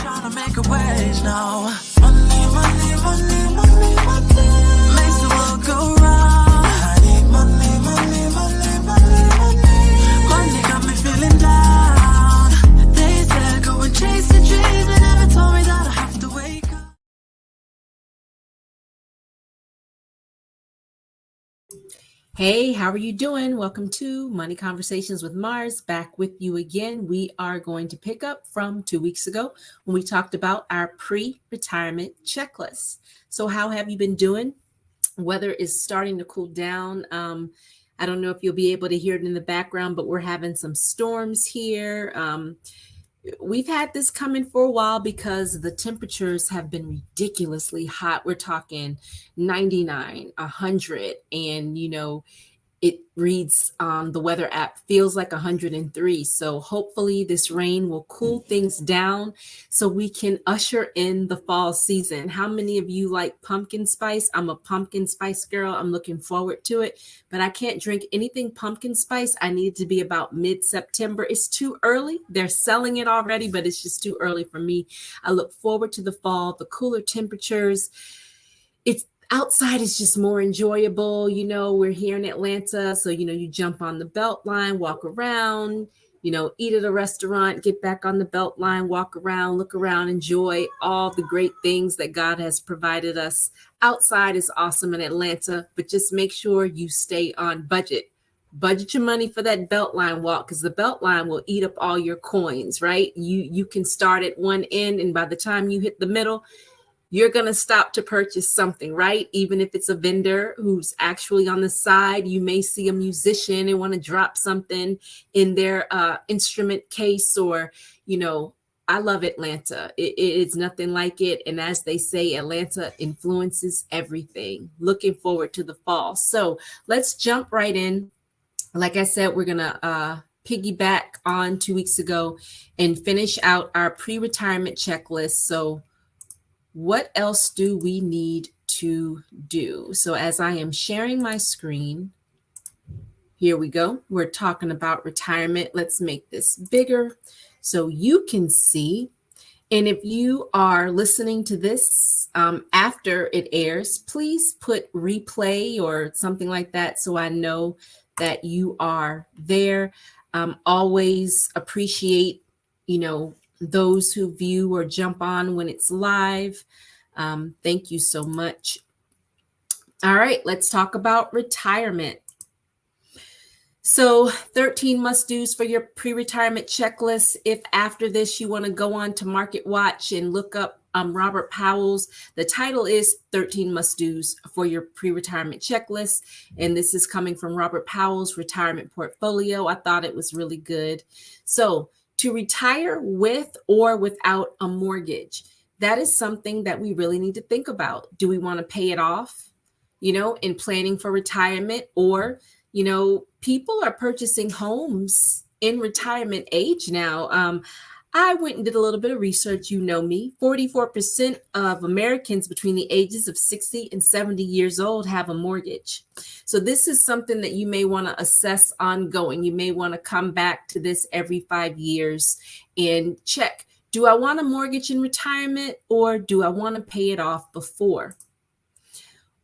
trying to make a wage now. Money, money, money, money, money makes the world go round. I need money, money, money, money, money. Money got me feeling down. They said go and chase the dreams, they never told me that I have to wake up. Hey, how are you doing? Welcome to Money Conversations with Mars. Back with you again. We are going to pick up from 2 weeks ago when we talked about our pre-retirement checklist. So how have you been doing? Weather is starting to cool down. I don't know if you'll be able to hear it in the background, but we're having some storms here. We've had this coming for a while because the temperatures have been ridiculously hot. We're talking 99, 100, and it reads on the weather app feels like 103. So hopefully this rain will cool things down so we can usher in the fall season. How many of you like pumpkin spice? I'm a pumpkin spice girl. I'm looking forward to it, but I can't drink anything pumpkin spice. I need it to be about mid-September. It's too early. They're selling it already, but it's just too early for me. I look forward to the fall, the cooler temperatures. It's outside is just more enjoyable. We're here in Atlanta. So, you jump on the belt line, walk around, eat at a restaurant, get back on the belt line, walk around, look around, enjoy all the great things that God has provided us. Outside is awesome in Atlanta, but just make sure you stay on budget. Budget your money for that Beltline walk because the Beltline will eat up all your coins, right? You can start at one end, and by the time you hit the middle, you're going to stop to purchase something, right? Even if it's a vendor who's actually on the side, you may see a musician and want to drop something in their instrument case or, I love Atlanta. It's nothing like it. And as they say, Atlanta influences everything. Looking forward to the fall. So let's jump right in. Like I said, we're going to piggyback on 2 weeks ago and finish out our pre-retirement checklist. So what else do we need to do? So as I am sharing my screen, here we go. We're talking about retirement. Let's make this bigger so you can see. And if you are listening to this after it airs, please put replay or something like that so I know that you are there. Always appreciate, those who view or jump on when it's live. Thank you so much. All right, let's talk about retirement. So 13 must-dos for your pre-retirement checklist. If after this you want to go on to Market Watch and look up Robert Powell's, the title is 13 must-dos for your pre-retirement checklist. And this is coming from Robert Powell's retirement portfolio. I thought it was really good. So to retire with or without a mortgage, that is something that we really need to think about. Do we want to pay it off, in planning for retirement? Or, people are purchasing homes in retirement age now. I went and did a little bit of research. Me, 44% of Americans between the ages of 60 and 70 years old have a mortgage. So this is something that you may want to assess ongoing. You may want to come back to this every 5 years and check. Do I want a mortgage in retirement or do I want to pay it off before?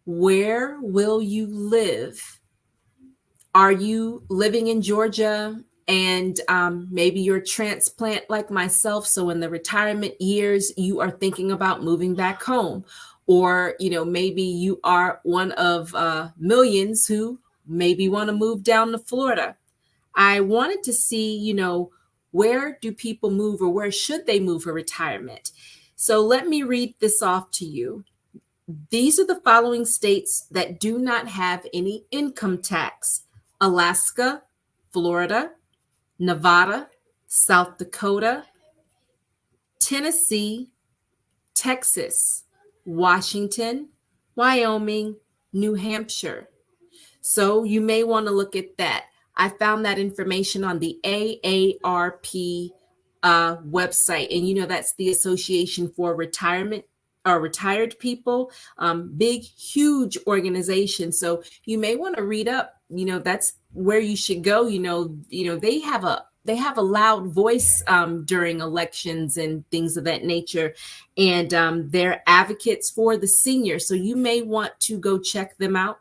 Where will you live? Are you living in Georgia and maybe you're a transplant like myself? So in the retirement years, you are thinking about moving back home. Or, maybe you are one of millions who maybe want to move down to Florida. I wanted to see, where do people move or where should they move for retirement? So let me read this off to you. These are the following states that do not have any income tax: Alaska, Florida, Nevada, South Dakota, Tennessee, Texas, Washington, Wyoming, New Hampshire. So you may want to look at that. I found that information on the AARP website. And, that's the Association for Retirement or Retired People, big, huge organization. So you may want to read up, that's where you should go. They have a they have a loud voice during elections and things of that nature, and they're advocates for the seniors. So you may want to go check them out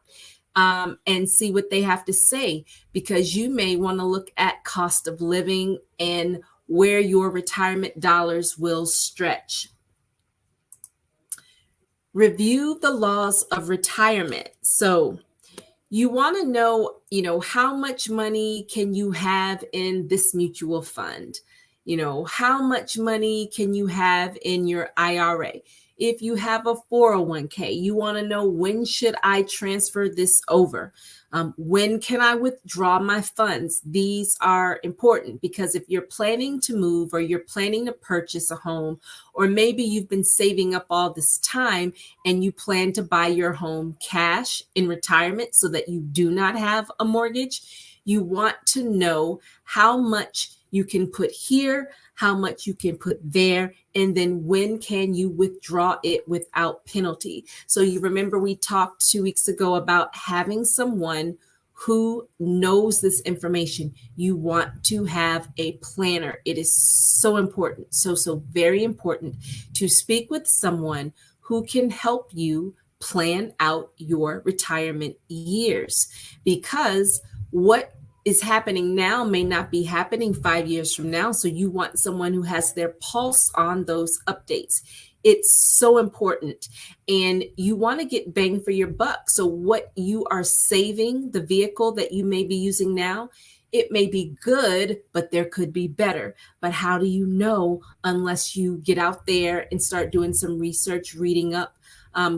and see what they have to say, because you may want to look at cost of living and where your retirement dollars will stretch. Review the laws of retirement. So you want to know, how much money can you have in this mutual fund? How much money can you have in your IRA? If you have a 401k, you want to know, when should I transfer this over? When can I withdraw my funds? These are important, because if you're planning to move, or you're planning to purchase a home, or maybe you've been saving up all this time and you plan to buy your home cash in retirement so that you do not have a mortgage, you want to know how much you can put here, how much you can put there, and then when can you withdraw it without penalty. So you remember we talked 2 weeks ago about having someone who knows this information. You want to have a planner. It is so important, so very important to speak with someone who can help you plan out your retirement years, because what is happening now may not be happening 5 years from now. So you want someone who has their pulse on those updates. It's so important. And you want to get bang for your buck. So what you are saving, the vehicle that you may be using now, it may be good, but there could be better. But how do you know unless you get out there and start doing some research, reading up,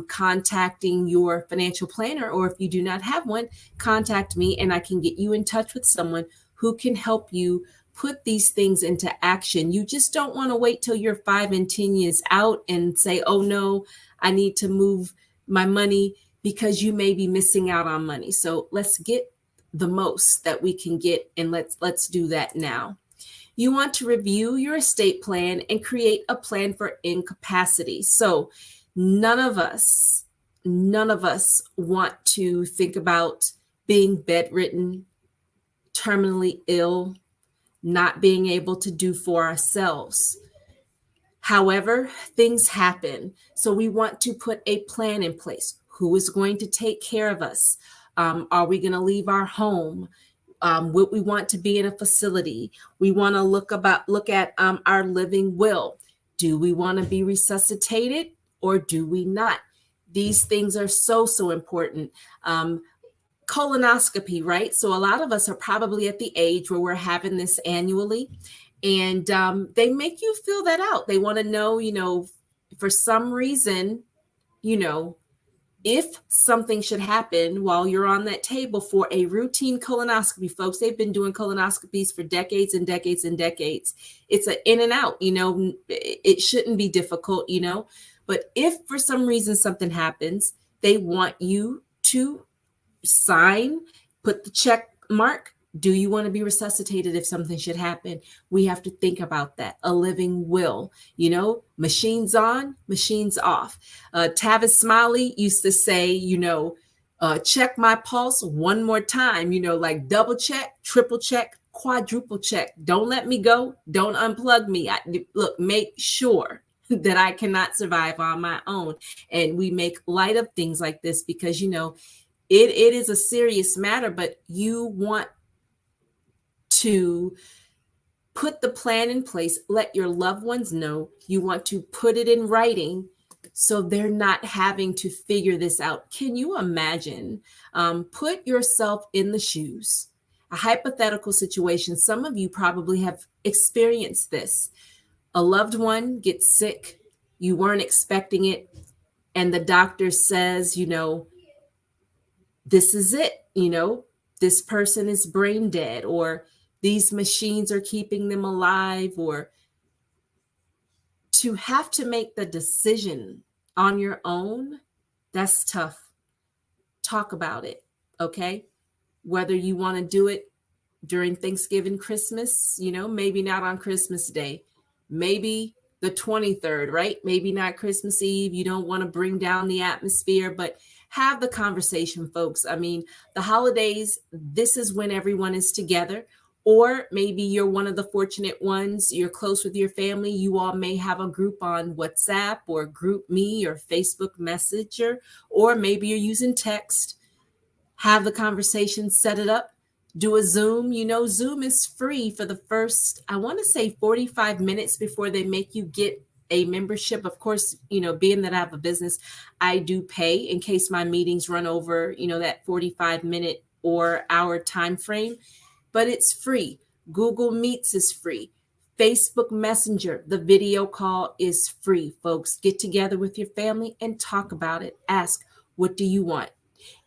contacting your financial planner, or if you do not have one, contact me and I can get you in touch with someone who can help you put these things into action. You just don't want to wait till you're 5 and 10 years out and say, oh no, I need to move my money, because you may be missing out on money. So let's get the most that we can get, and let's do that now. You want to review your estate plan and create a plan for incapacity. So none of us want to think about being bedridden, terminally ill, not being able to do for ourselves. However, things happen. So we want to put a plan in place. Who is going to take care of us? Are we going to leave our home? Would we want to be in a facility? We want to look at our living will. Do we want to be resuscitated, or do we not? These things are so important. Colonoscopy, right? So a lot of us are probably at the age where we're having this annually, and they make you fill that out. They want to know, for some reason, if something should happen while you're on that table for a routine colonoscopy. Folks, they've been doing colonoscopies for decades and decades and decades. It's an in and out, it shouldn't be difficult, but if for some reason something happens, they want you to sign, put the check mark. Do you want to be resuscitated if something should happen? We have to think about that. A living will, machines on, machines off. Tavis Smiley used to say, check my pulse one more time, like double check, triple check, quadruple check. Don't let me go. Don't unplug me. Look, make sure that I cannot survive on my own. And we make light of things like this because, it is a serious matter, but you want to put the plan in place, let your loved ones know. You want to put it in writing so they're not having to figure this out. Can you imagine? Put yourself in the shoes. A hypothetical situation. Some of you probably have experienced this. A loved one gets sick. You weren't expecting it. And the doctor says, this is it. This person is brain dead, or these machines are keeping them alive, or to have to make the decision on your own, that's tough. Talk about it, okay? Whether you want to do it during Thanksgiving, Christmas, maybe not on Christmas Day, maybe the 23rd, right? Maybe not Christmas Eve. You don't want to bring down the atmosphere, but have the conversation, folks. I mean, the holidays, this is when everyone is together. Or maybe you're one of the fortunate ones, you're close with your family. You all may have a group on WhatsApp or Group Me or Facebook Messenger, or maybe you're using text. Have the conversation, set it up, do a Zoom. Zoom is free for the first, I want to say 45 minutes before they make you get a membership. Of course, being that I have a business, I do pay in case my meetings run over, that 45-minute or hour time frame, but it's free. Google Meets is free. Facebook Messenger, the video call is free, folks. Get together with your family and talk about it. Ask, what do you want?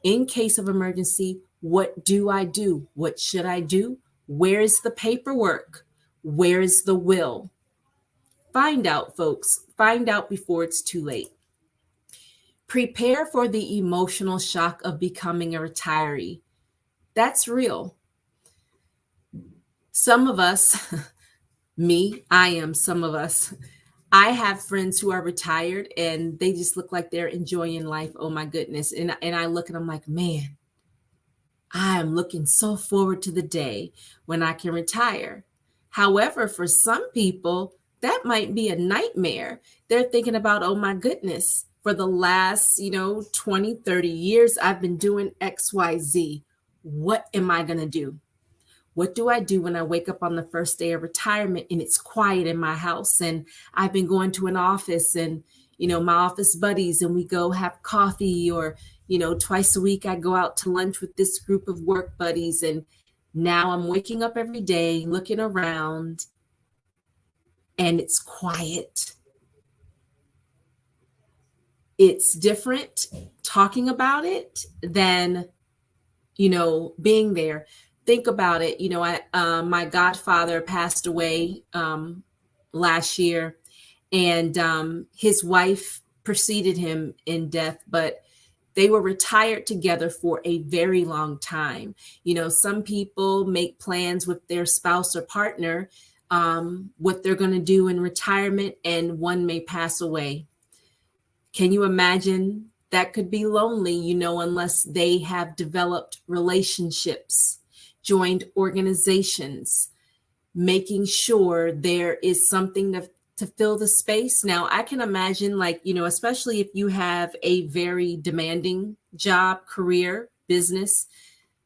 In case of emergency, what do I do? What should I do? Where is the paperwork? Where is the will? Find out, folks. Find out before it's too late. Prepare for the emotional shock of becoming a retiree. That's real. Some of us, I am some of us. I have friends who are retired and they just look like they're enjoying life. Oh my goodness. And I look at them like, man, I am looking so forward to the day when I can retire. However, for some people, that might be a nightmare. They're thinking about, oh my goodness, for the last, 20, 30 years, I've been doing XYZ. What am I going to do? What do I do when I wake up on the first day of retirement and it's quiet in my house and I've been going to an office and, my office buddies, and we go have coffee, or, twice a week I go out to lunch with this group of work buddies. And now I'm waking up every day looking around and it's quiet. It's different talking about it than, being there. Think about it. My godfather passed away last year, and his wife preceded him in death, but they were retired together for a very long time. Some people make plans with their spouse or partner, what they're going to do in retirement, and one may pass away. Can you imagine? That could be lonely, unless they have developed relationships, joined organizations, making sure there is something to fill the space. Now, I can imagine, especially if you have a very demanding job, career, business,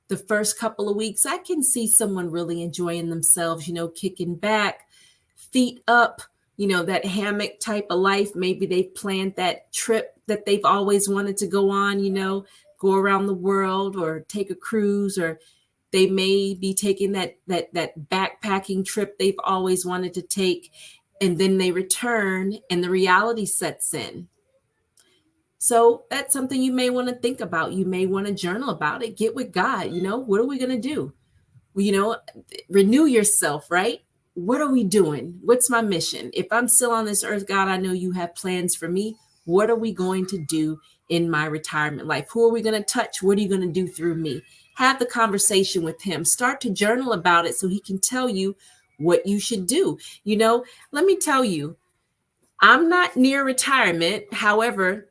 the first couple of weeks, I can see someone really enjoying themselves, kicking back, feet up, that hammock type of life. Maybe they've planned that trip that they've always wanted to go on, go around the world or take a cruise, or they may be taking that backpacking trip they've always wanted to take. And then they return and the reality sets in. So that's something you may want to think about. You may want to journal about it. Get with God. What are we going to do? Renew yourself, right? What are we doing? What's my mission? If I'm still on this earth, God, I know you have plans for me. What are we going to do in my retirement life? Who are we going to touch? What are you going to do through me? Have the conversation with him. Start to journal about it so he can tell you what you should do. Let me tell you, I'm not near retirement. However,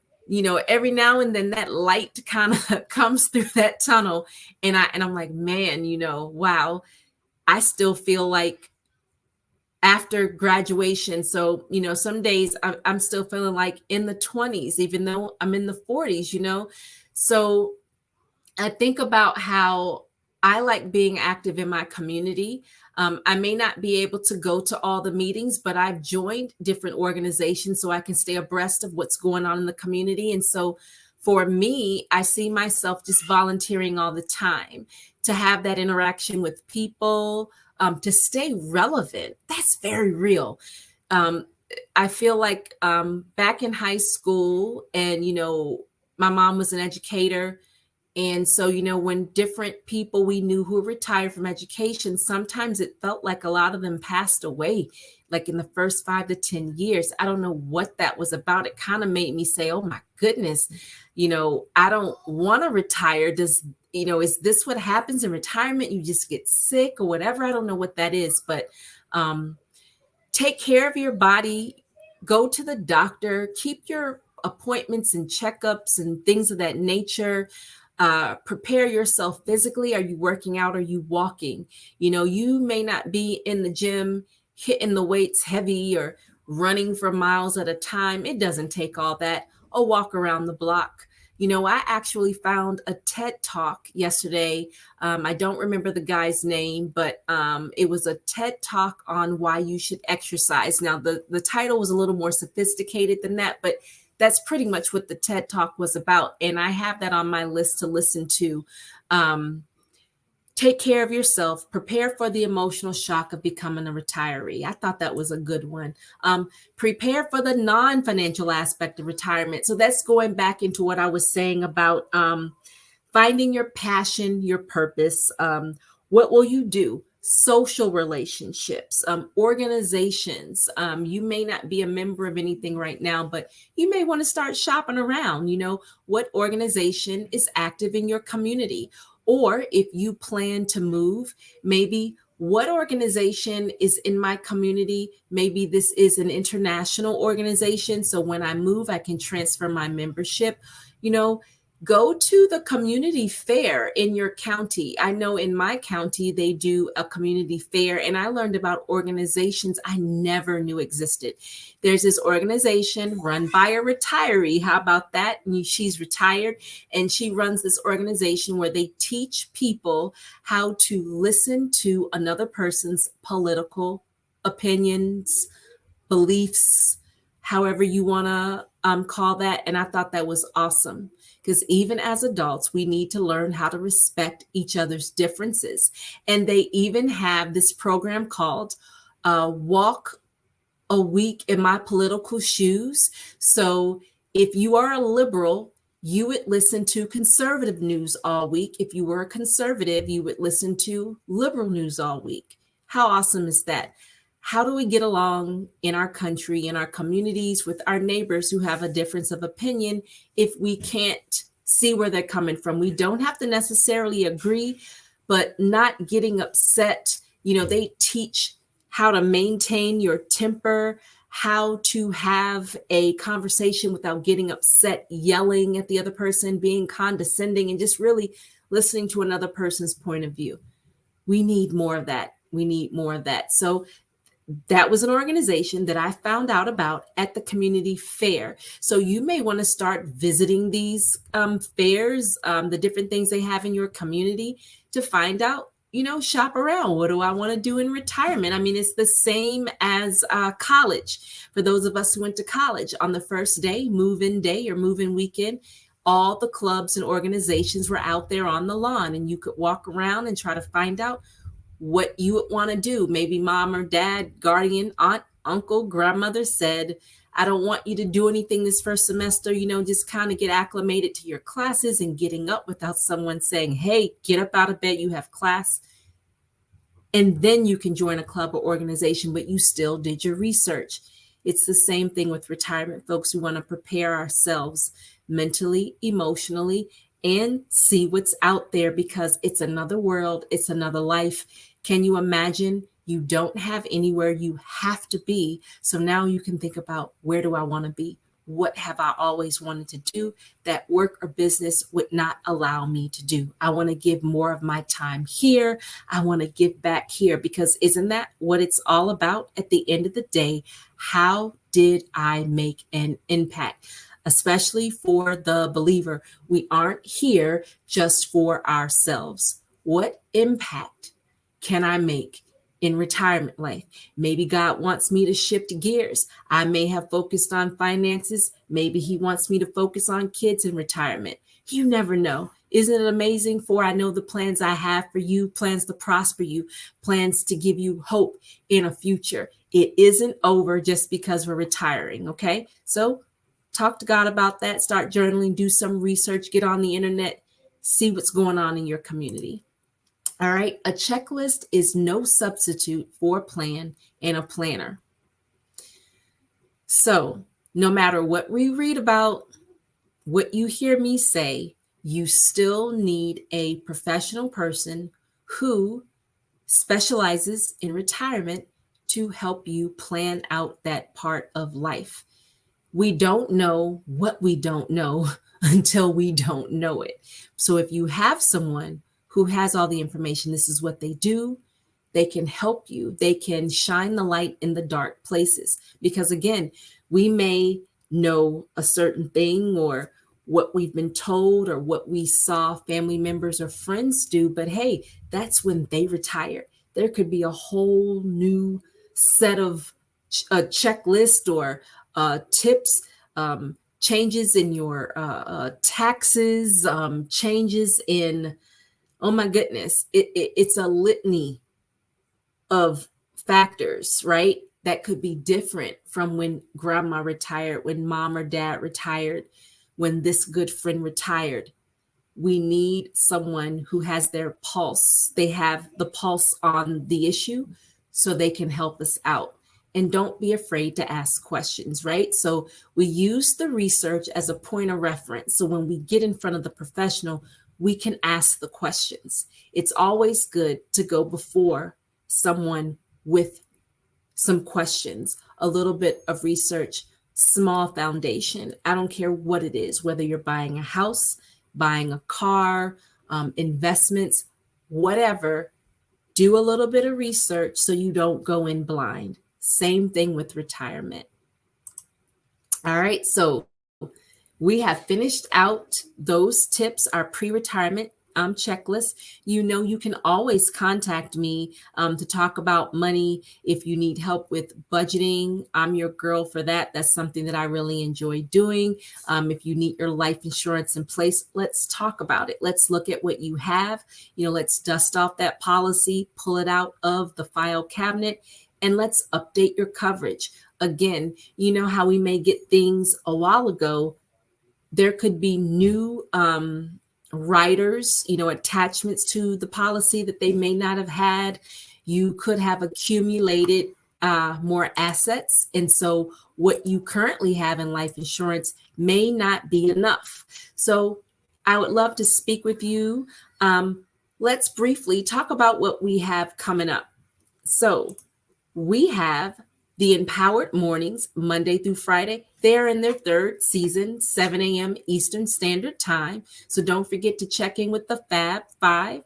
every now and then that light kind of comes through that tunnel. And I'm like, man, wow, I still feel like after graduation. So, some days I'm still feeling like in the 20s, even though I'm in the 40s, So I think about how I like being active in my community. I may not be able to go to all the meetings, but I've joined different organizations so I can stay abreast of what's going on in the community. And so for me, I see myself just volunteering all the time to have that interaction with people, to stay relevant. That's very real. I feel like back in high school, and, my mom was an educator. And so, when different people we knew who retired from education, sometimes it felt like a lot of them passed away, like in the first 5 to 10 years. I don't know what that was about. It kind of made me say, oh my goodness, I don't want to retire. Is this what happens in retirement? You just get sick or whatever. I don't know what that is, but take care of your body, go to the doctor, keep your appointments and checkups and things of that nature. Prepare yourself physically. Are you working out? Are you walking? You may not be in the gym hitting the weights heavy or running for miles at a time. It doesn't take all that. A walk around the block. I actually found a TED talk yesterday. I don't remember the guy's name, but it was a TED talk on why you should exercise. Now, the title was a little more sophisticated than that, but that's pretty much what the TED talk was about. And I have that on my list to listen to. Take care of yourself, prepare for the emotional shock of becoming a retiree. I thought that was a good one. Prepare for the non-financial aspect of retirement. So that's going back into what I was saying about finding your passion, your purpose. What will you do? Social relationships, organizations. You may not be a member of anything right now, but you may want to start shopping around. What organization is active in your community? Or if you plan to move, maybe what organization is in my community? Maybe this is an international organization. So when I move, I can transfer my membership. Go to the community fair in your county. I know in my county, they do a community fair, and I learned about organizations I never knew existed. There's this organization run by a retiree. How about that? She's retired, and she runs this organization where they teach people how to listen to another person's political opinions, beliefs, however you want to call that. And I thought that was awesome. Because even as adults, we need to learn how to respect each other's differences. And they even have this program called Walk a Week in My Political Shoes. So if you are a liberal, you would listen to conservative news all week. If you were a conservative, you would listen to liberal news all week. How awesome is that? How do we get along in our country, in our communities, with our neighbors who have a difference of opinion if we can't see where they're coming from? We don't have to necessarily agree, but not getting upset. They teach how to maintain your temper, how to have a conversation without getting upset, yelling at the other person, being condescending, and just really listening to another person's point of view. We need more of that. We need more of that. So that was an organization that I found out about at the community fair. So you may want to start visiting these fairs, the different things they have in your community to find out, shop around. What do I want to do in retirement? I mean, it's the same as college. For those of us who went to college, on the first day, move-in day or move-in weekend, all the clubs and organizations were out there on the lawn, and you could walk around and try to find out what you would want to do. Maybe mom or dad, guardian, aunt, uncle, grandmother said, I don't want you to do anything this first semester, just kind of get acclimated to your classes and getting up without someone saying, hey, get up out of bed, you have class. And then you can join a club or organization, but you still did your research. It's the same thing with retirement, folks. We want to prepare ourselves mentally, emotionally, and see what's out there, because it's another world. It's another life. Can you imagine? You don't have anywhere you have to be. So now you can think about, where do I want to be? What have I always wanted to do that work or business would not allow me to do? I want to give more of my time here. I want to give back here, because isn't that what it's all about at the end of the day? How did I make an impact? Especially for the believer, we aren't here just for ourselves. What impact can I make in retirement life? Maybe God wants me to shift gears. I may have focused on finances. Maybe he wants me to focus on kids in retirement. You never know. Isn't it amazing? For I know the plans I have for you, plans to prosper you, plans to give you hope in a future. It isn't over just because we're retiring, okay? So talk to God about that. Start journaling, do some research, get on the internet, see what's going on in your community. All right. A checklist is no substitute for a plan and a planner. So no matter what we read about, what you hear me say, you still need a professional person who specializes in retirement to help you plan out that part of life. We don't know what we don't know until we don't know it. So if you have someone who has all the information, this is what they do, they can help you. They can shine the light in the dark places. Because again, we may know a certain thing or what we've been told or what we saw family members or friends do, but hey, that's when they retire. There could be a whole new set of a checklist or tips, changes in your taxes, changes in, oh my goodness, it's a litany of factors, right? That could be different from when grandma retired, when mom or dad retired, when this good friend retired. We need someone who has their pulse. They have the pulse on the issue so they can help us out. And don't be afraid to ask questions, right? So we use the research as a point of reference. So when we get in front of the professional, we can ask the questions. It's always good to go before someone with some questions, a little bit of research, small foundation. I don't care what it is, whether you're buying a house, buying a car, investments, whatever, do a little bit of research so you don't go in blind. Same thing with retirement. All right, so we have finished out those tips, our pre-retirement checklist. You know, you can always contact me to talk about money if you need help with budgeting. I'm your girl for that. That's something that I really enjoy doing. If you need your life insurance in place, let's talk about it. Let's look at what you have. You know, let's dust off that policy, pull it out of the file cabinet, and let's update your coverage. Again, you know how we may get things a while ago. There could be new riders, you know, attachments to the policy that they may not have had. You could have accumulated more assets. And so what you currently have in life insurance may not be enough. So I would love to speak with you. Let's briefly talk about what we have coming up. So we have the Empowered Mornings, Monday through Friday. They're in their third season, 7 a.m. Eastern Standard Time. So don't forget to check in with the Fab Five.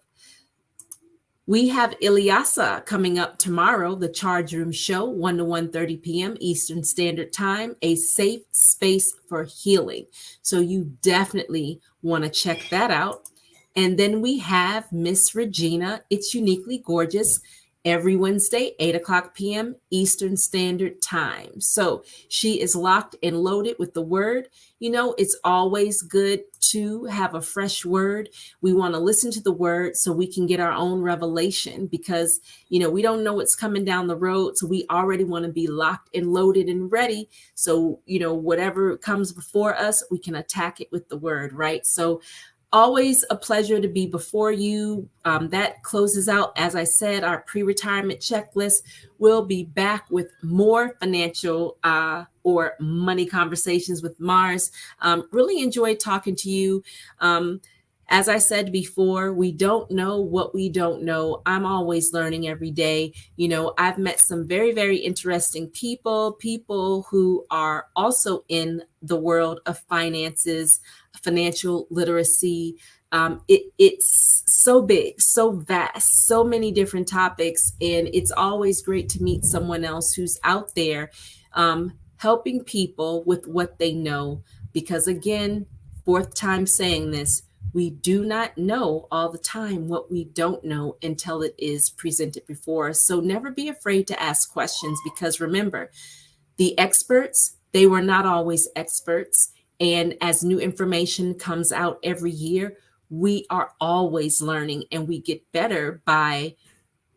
We have Ilyasa coming up tomorrow, the Charge Room Show, 1 to 1:30 p.m. Eastern Standard Time, a safe space for healing. So you definitely want to check that out. And then we have Miss Regina, It's Uniquely Gorgeous, every Wednesday, 8 o'clock p.m. Eastern Standard Time. So she is locked and loaded with the word. You know, it's always good to have a fresh word. We want to listen to the word so we can get our own revelation because, you know, we don't know what's coming down the road. So we already want to be locked and loaded and ready. So, you know, whatever comes before us, we can attack it with the word, right? So always a pleasure to be before you. That closes out, as I said, our pre-retirement checklist. We'll be back with more financial or money conversations with Mars. Really enjoyed talking to you. As I said before, we don't know what we don't know. I'm always learning every day. You know, I've met some very, very interesting people who are also in the world of finances, financial literacy. It's so big, so vast, so many different topics. And it's always great to meet someone else who's out there helping people with what they know. Because again, fourth time saying this, we do not know all the time what we don't know until it is presented before us. So never be afraid to ask questions because remember, the experts, they were not always experts. And as new information comes out every year, we are always learning and we get better by,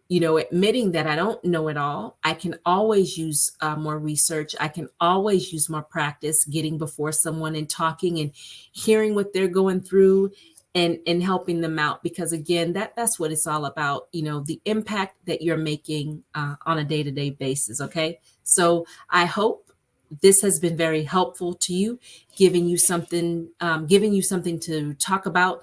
you know, admitting that I don't know it all. I can always use more research. I can always use more practice getting before someone and talking and hearing what they're going through and helping them out. Because again, that's what it's all about, you know, the impact that you're making on a day-to-day basis. Okay. So I hope this has been very helpful to you, giving you something to talk about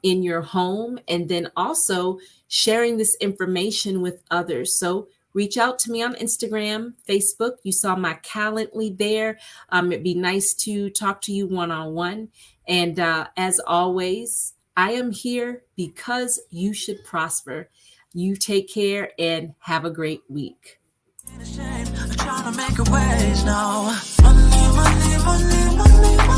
in your home, and then also sharing this information with others. So reach out to me on Instagram, Facebook. You saw my Calendly there. It'd be nice to talk to you one-on-one. And as always, I am here because you should prosper. You take care and have a great week. Trying to make a wage now. Money, money, money, money.